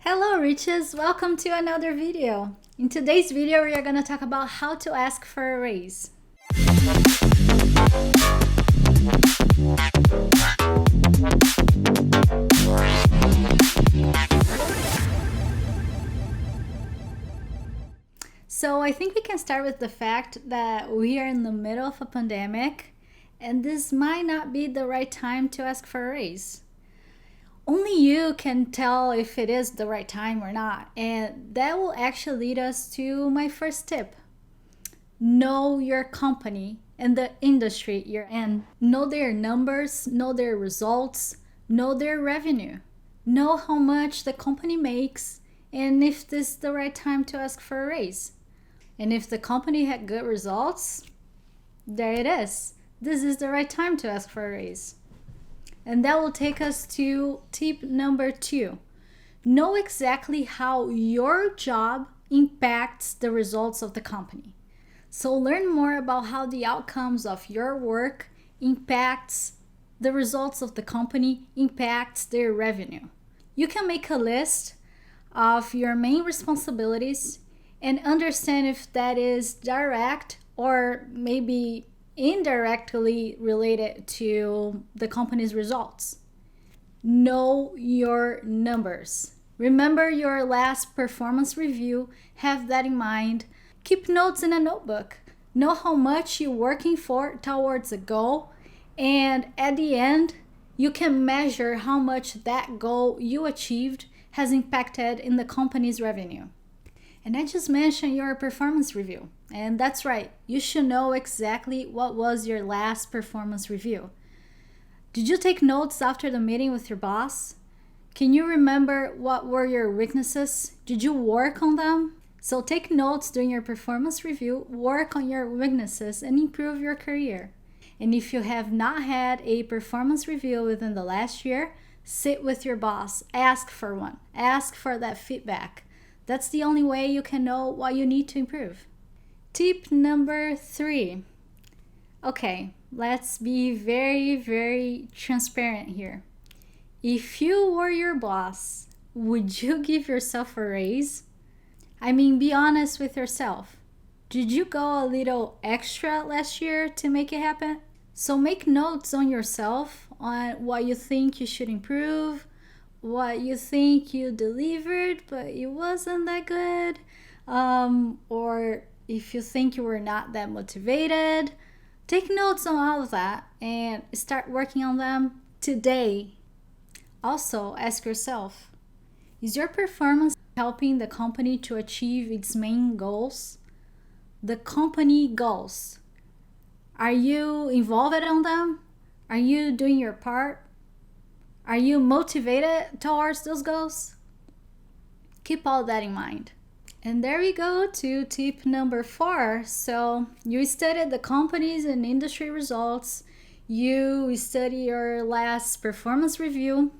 Hello Riches, welcome to another video. In today's video we are going to talk about how to ask for a raise. So I think we can start with the fact that we are in the middle of a pandemic and this might not be the right time to ask for a raise. Only you can tell if it is the right time or not, and that will actually lead us to my first tip. Know your company and the industry you're in. Know their numbers, know their results, know their revenue. Know how much the company makes and if this is the right time to ask for a raise. And if the company had good results, there it is. This is the right time to ask for a raise. And that will take us to tip number 2. Know exactly how your job impacts the results of the company. So learn more about how the outcomes of your work impacts the results of the company, impacts their revenue. You can make a list of your main responsibilities and understand if that is direct or maybe indirectly related to the company's results. Know your numbers. Remember your last performance review. Have that in mind. Keep notes in a notebook. Know how much you're working for towards a goal, and at the end, you can measure how much that goal you achieved has impacted in the company's revenue. And I just mentioned your performance review. And that's right, you should know exactly what was your last performance review. Did you take notes after the meeting with your boss? Can you remember what were your weaknesses? Did you work on them? So take notes during your performance review, work on your weaknesses, and improve your career. And if you have not had a performance review within the last year, sit with your boss, ask for one, ask for that feedback. That's the only way you can know what you need to improve. Tip number 3. Okay, let's be very transparent here. If you were your boss, would you give yourself a raise? I mean, be honest with yourself. Did you go a little extra last year to make it happen? So make notes on yourself, on what you think you should improve, what you think you delivered but it wasn't that good, or if you think you were not that motivated. Take notes on all of that and start working on them today. Also, ask yourself, is your performance helping the company to achieve its main goals? The company goals. Are you involved on them? Are you doing your part? Are you motivated towards those goals? Keep all that in mind. And there we go to tip number 4. So you studied the companies and industry results. You study your last performance review.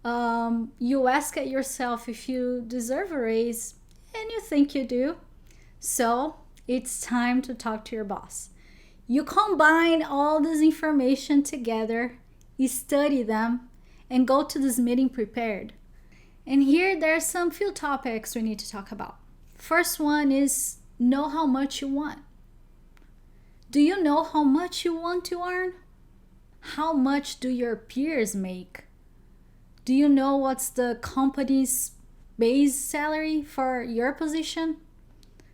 You ask yourself if you deserve a raise, and you think you do. So it's time to talk to your boss. You combine all this information together, you study them, and go to this meeting prepared. And here there are some few topics we need to talk about. First one is know how much you want. Do you know how much you want to earn? How much do your peers make? Do you know what's the company's base salary for your position?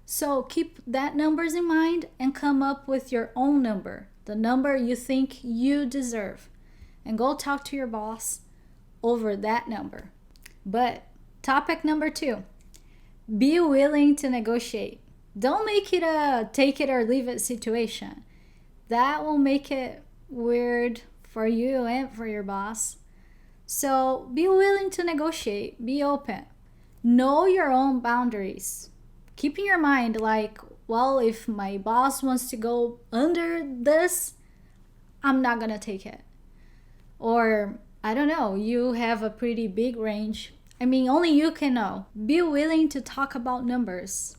So keep that numbers in mind and come up with your own number, the number you think you deserve, and go talk to your boss over that number. But topic number 2, be willing to negotiate. Don't make it a take it or leave it situation. That will make it weird for you and for your boss. So be willing to negotiate, be open. Know your own boundaries. Keep in your mind like, well, if my boss wants to go under this, I'm not gonna take it. Or I don't know, you have a pretty big range. I mean, only you can know. Be willing to talk about numbers.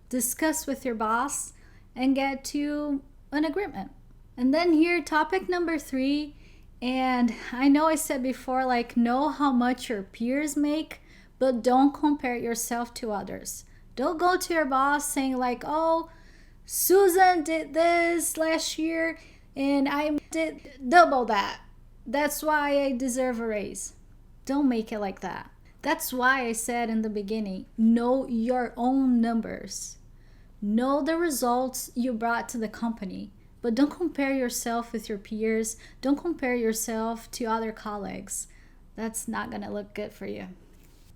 Discuss with your boss and get to an agreement. And then here, topic number 3. And I know I said before, like, know how much your peers make, but don't compare yourself to others. Don't go to your boss saying like, oh, Susan did this last year and I did double that. That's why I deserve a raise. Don't make it like that. That's why I said in the beginning, know your own numbers. Know the results you brought to the company, but don't compare yourself with your peers. Don't compare yourself to other colleagues. That's not gonna look good for you.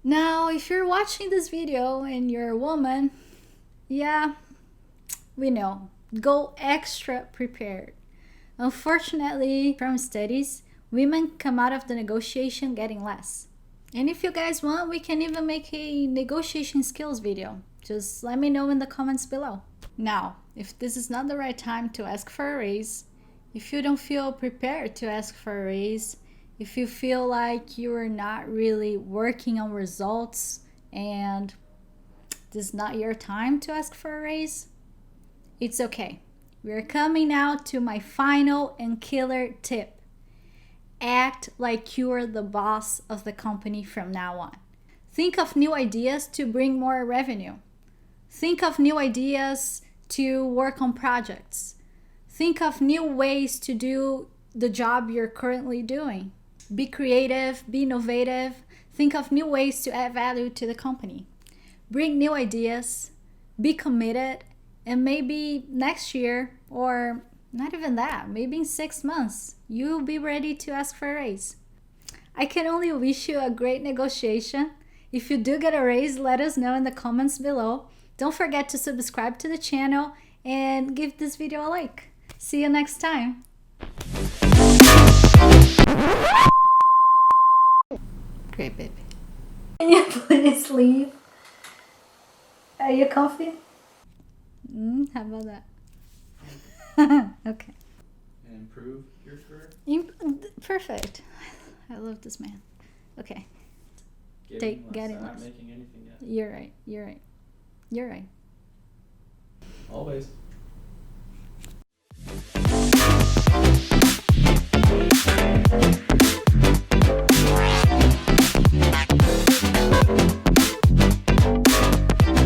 Now, if you're watching this video and you're a woman, yeah, we know, go extra prepared. Unfortunately, from studies, women come out of the negotiation getting less. And if you guys want, we can even make a negotiation skills video. Just let me know in the comments below. Now, if this is not the right time to ask for a raise, if you don't feel prepared to ask for a raise, if you feel like you are not really working on results and this is not your time to ask for a raise, it's okay. We're coming now to my final and killer tip. Act like you're the boss of the company from now on. Think of new ideas to bring more revenue. Think of new ideas to work on projects. Think of new ways to do the job you're currently doing. Be creative, be innovative. Think of new ways to add value to the company. Bring new ideas, be committed, and maybe next year, or not even that, maybe in 6 months, you'll be ready to ask for a raise. I can only wish you a great negotiation. If you do get a raise, let us know in the comments below. Don't forget to subscribe to the channel and give this video a like. See you next time. Great, baby. Can you please leave? Are you comfy? How about that? Okay. And improve your career? Perfect. I love this man. Okay. Getting not less. making anything yet. You're right. You're right. You're right. Always.